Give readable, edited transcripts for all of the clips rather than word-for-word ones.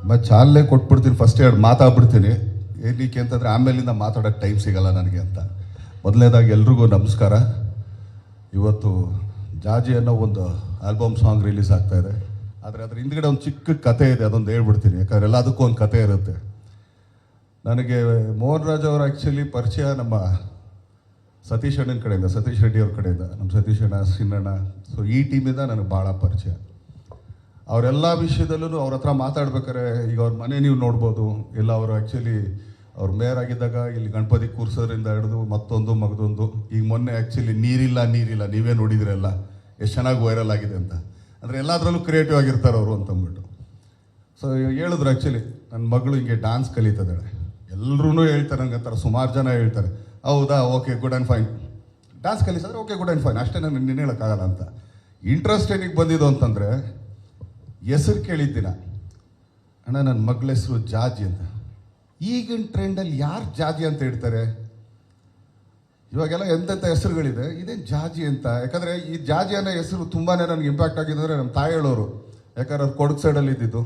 ಮತ್ತು ಚಾಲನೆ ಕೊಟ್ಬಿಡ್ತೀನಿ, ಫಸ್ಟ್ ಎರಡು ಮಾತಾಡ್ಬಿಡ್ತೀನಿ. ಏನಕ್ಕೆ ಅಂತಂದರೆ ಆಮೇಲಿಂದ ಮಾತಾಡೋಕ್ಕೆ ಟೈಮ್ ಸಿಗಲ್ಲ ನನಗೆ ಅಂತ. ಮೊದಲನೇದಾಗಿ ಎಲ್ರಿಗೂ ನಮಸ್ಕಾರ. ಇವತ್ತು ಜಾಜಿ ಅನ್ನೋ ಒಂದು ಆಲ್ಬಮ್ ಸಾಂಗ್ ರಿಲೀಸ್ ಆಗ್ತಾಯಿದೆ. ಆದರೆ ಅದ್ರ ಹಿಂದ್ಗಡೆ ಒಂದು ಚಿಕ್ಕ ಕತೆ ಇದೆ, ಅದೊಂದು ಹೇಳ್ಬಿಡ್ತೀನಿ, ಯಾಕಂದರೆ ಎಲ್ಲದಕ್ಕೂ ಒಂದು ಕತೆ ಇರುತ್ತೆ. ನನಗೆ ಮೋಹನ್ ರಾಜ್ ಅವರು ಆ್ಯಕ್ಚುಲಿ ಪರಿಚಯ ನಮ್ಮ ಸತೀಶ್ ಅಣ್ಣನ ಕಡೆಯಿಂದ, ಸತೀಶ್ ರೆಡ್ಡಿ ಅವ್ರ ಕಡೆಯಿಂದ, ನಮ್ಮ ಸತೀಶ್ ಅಣ್ಣ, ಸಿನ್ನಣ್ಣ. ಸೊ ಈ ಟೀಮಿಂದ ನನಗೆ ಭಾಳ ಪರಿಚಯ. ಅವರೆಲ್ಲ ವಿಷಯದಲ್ಲೂ ಅವ್ರ ಹತ್ರ ಮಾತಾಡ್ಬೇಕಾರೆ, ಈಗ ಅವ್ರ ಮನೆ ನೀವು ನೋಡ್ಬೋದು, ಎಲ್ಲ ಅವರು ಆ್ಯಕ್ಚುಲಿ ಅವ್ರು ಮೇಯರ್ ಆಗಿದ್ದಾಗ ಇಲ್ಲಿ ಗಣಪತಿ ಕೂರ್ಸೋದ್ರಿಂದ ಹಿಡಿದು ಮತ್ತೊಂದು ಮಗದೊಂದು. ಈಗ ಮೊನ್ನೆ ಆ್ಯಕ್ಚುಲಿ ನೀರಿಲ್ಲ ನೀವೇ ನೋಡಿದ್ರಲ್ಲ ಎಷ್ಟು ಚೆನ್ನಾಗಿ ವೈರಲ್ ಆಗಿದೆ ಅಂತ. ಅಂದರೆ ಎಲ್ಲದರಲ್ಲೂ ಕ್ರಿಯೇಟಿವ್ ಆಗಿರ್ತಾರೆ ಅವರು ಅಂತಂದ್ಬಿಟ್ಟು. ಸೊ ಹೇಳಿದ್ರು ಆ್ಯಕ್ಚುಲಿ ನನ್ನ ಮಗಳು ಹಿಂಗೆ ಡ್ಯಾನ್ಸ್ ಕಲಿತದಾಳೆ. ಎಲ್ಲರೂ ಹೇಳ್ತಾರೆ ನಂಗೆ, ಅಂತಾರೆ ಸುಮಾರು ಜನ ಹೇಳ್ತಾರೆ, ಹೌದಾ, okay, good and fine, dance ಕಲಿಸಿದ್ರೆ ಓಕೆ, ಗುಡ್ ಆ್ಯಂಡ್ ಫೈನ್, ಅಷ್ಟೇ. ನಾನು ನಿನ್ನ ಹೇಳೋಕ್ಕಾಗಲ್ಲ ಅಂತ. ಇಂಟ್ರೆಸ್ಟ್ ಏನಕ್ಕೆ ಬಂದಿದ್ದು ಅಂತಂದರೆ, ಹೆಸರು ಕೇಳಿದ್ದಿನ, ಅಣ್ಣ ನನ್ನ ಮಗಳ ಹೆಸರು ಜಾಜಿ ಅಂತ. ಈಗಿನ ಟ್ರೆಂಡಲ್ಲಿ ಯಾರು ಜಾಜಿ ಅಂತ ಹೇಳ್ತಾರೆ? ಇವಾಗೆಲ್ಲ ಎಂತೆಂಥ ಹೆಸರುಗಳಿದೆ, ಇದೇನು ಜಾಜಿ ಅಂತ. ಯಾಕಂದರೆ ಈ ಜಾಜಿ ಅನ್ನೋ ಹೆಸರು ತುಂಬಾ ನನಗೆ ಇಂಪ್ಯಾಕ್ಟ್ ಆಗಿದೆ. ಅಂದರೆ ನಮ್ಮ ತಾಯಿ ಹೇಳೋರು, ಯಾಕಂದ್ರೆ ಅವ್ರು ಕೊಡಗು ಸೈಡಲ್ಲಿ ಇದ್ದಿದ್ದು,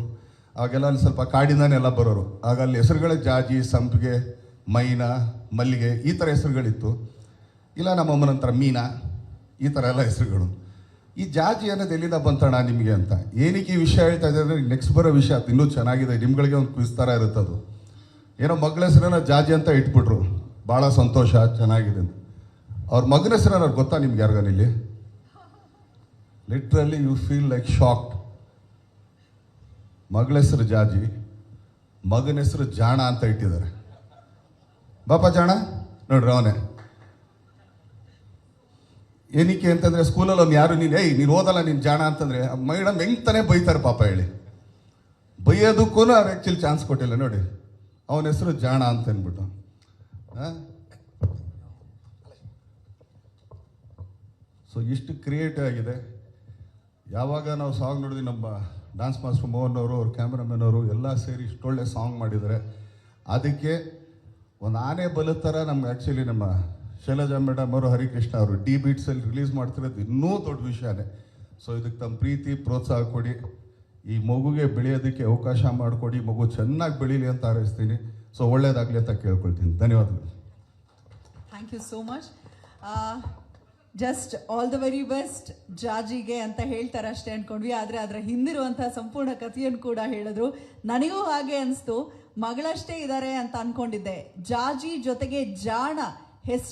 ಆಗೆಲ್ಲ ಅಲ್ಲಿ ಸ್ವಲ್ಪ ಕಾಡಿಂದಾನೆ ಎಲ್ಲ ಬರೋರು. ಆಗ ಅಲ್ಲಿ ಹೆಸರುಗಳೇ ಜಾಜಿ, ಸಂಪಿಗೆ, ಮೈನಾ, ಮಲ್ಲಿಗೆ, ಈ ಥರ ಹೆಸರುಗಳಿತ್ತು. ಇಲ್ಲ ನಮ್ಮಮ್ಮನ ನಂತರ ಮೀನಾ, ಈ ಥರ ಎಲ್ಲ ಹೆಸರುಗಳು. ಈ ಜಾಜಿ ಅನ್ನೋದು ಎಲ್ಲಿಂದ ಬಂತಣ್ಣ ನಿಮಗೆ ಅಂತ. ಏನಕ್ಕೆ ಈ ವಿಷಯ ಹೇಳ್ತಾ ಇದ್ದೆ ಅಂದರೆ, ನೆಕ್ಸ್ಟ್ ಬರೋ ವಿಷಯ ಅದು ಇನ್ನೂ ಚೆನ್ನಾಗಿದೆ, ನಿಮ್ಗಳಿಗೆ ಒಂದು ಕ್ವಿಜ್ ಥರ ಇರುತ್ತೆ ಅದು. ಏನೋ ಮಗಳ ಹೆಸರನ್ನ ಜಾಜಿ ಅಂತ ಇಟ್ಬಿಟ್ರು, ಭಾಳ ಸಂತೋಷ, ಚೆನ್ನಾಗಿದೆ ಅಂತ. ಅವ್ರ ಮಗನ ಹೆಸರು ಅವ್ರಿಗೆ ಗೊತ್ತಾ ನಿಮ್ಗೆ ಯಾರಿಗಾನಿಲ್ಲಿ? Literally you feel like shocked. ಮಗಳ ಹೆಸರು ಜಾಜಿ, ಮಗನ ಹೆಸರು ಜಾಣ ಅಂತ ಇಟ್ಟಿದ್ದಾರೆ. ಬಾಪ ಜಾಣ ನೋಡ್ರಿ ಅವನೇ. ಏನಕ್ಕೆ ಅಂತಂದರೆ, ಸ್ಕೂಲಲ್ಲಿ ಅವ್ನು ಯಾರು ನೀನು ಓದಲ್ಲ, ನೀನು ಜಾಣ ಅಂತಂದರೆ ಮೇಡಮ್ ಹೆಂಗೆ ತಾನೇ ಬೈತಾರೆ ಪಾಪ ಹೇಳಿ. ಬೈಯೋದಕ್ಕೂ ಅವ್ರು ಆ್ಯಕ್ಚುಲಿ ಚಾನ್ಸ್ ಕೊಟ್ಟಿಲ್ಲ ನೋಡಿ. ಅವನ ಹೆಸರು ಜಾಣ ಅಂತ ಅಂದ್ಬಿಟ್ಟು. ಸೊ ಇಷ್ಟು ಕ್ರಿಯೇಟಿವ್ ಆಗಿದೆ. ಯಾವಾಗ ನಾವು ಸಾಂಗ್ ನೋಡಿದ್ವಿ, ನಮ್ಮ ಡ್ಯಾನ್ಸ್ ಮಾಸ್ಟರ್ ಮೋಹನ್ ಅವರು, ಅವ್ರ ಕ್ಯಾಮ್ರಾಮನ್ ಅವರು ಎಲ್ಲ ಸೇರಿ ಇಷ್ಟೊಳ್ಳೆ ಸಾಂಗ್ ಮಾಡಿದ್ದಾರೆ. ಅದಕ್ಕೆ ಒಂದು ಆನೆ ಬಲದ ಥರ ನಮ್ಮ ಆ್ಯಕ್ಚುಲಿ ನಮ್ಮ ಶೈಲಜಾ ಮೇಡಮ್ ಅವರು, ಹರಿಕೃಷ್ಣ ಅವರು ಡಿ ಬೀಟ್ಸಲ್ಲಿ ರಿಲೀಸ್ ಮಾಡ್ತಿರೋದು ಇನ್ನೂ ದೊಡ್ಡ ವಿಷಯನೇ. ಸೊ ಇದಕ್ಕೆ ತಮ್ಮ ಪ್ರೀತಿ ಪ್ರೋತ್ಸಾಹ ಕೊಡಿ, ಈ ಮಗುಗೆ ಬೆಳೆಯೋದಕ್ಕೆ ಅವಕಾಶ ಮಾಡಿಕೊಡಿ, ಮಗು ಚೆನ್ನಾಗಿ ಬೆಳೀಲಿ ಅಂತ ಹಾರೈಸ್ತೀನಿ. ಸೊ ಒಳ್ಳೇದಾಗಲಿ ಅಂತ ಕೇಳ್ಕೊಳ್ತೀನಿ. ಧನ್ಯವಾದಗಳು. Thank you so much. Just all the very best ಜಾಜಿಗೆ ಅಂತ ಹೇಳ್ತಾರೆ ಅಷ್ಟೇ ಅಂದ್ಕೊಂಡ್ವಿ. ಆದರೆ ಅದರ ಹಿಂದಿರುವಂತಹ ಸಂಪೂರ್ಣ ಕಥೆಯನ್ನು ಕೂಡ ಹೇಳಿದ್ರು. ನನಗೂ ಹಾಗೆ ಅನಿಸ್ತು, ಮಗಳಷ್ಟೇ ಇದ್ದಾರೆ ಅಂತ ಅಂದ್ಕೊಂಡಿದ್ದೆ. ಜಾಜಿ ಜೊತೆಗೆ ಜಾಣ ಹೆಸರು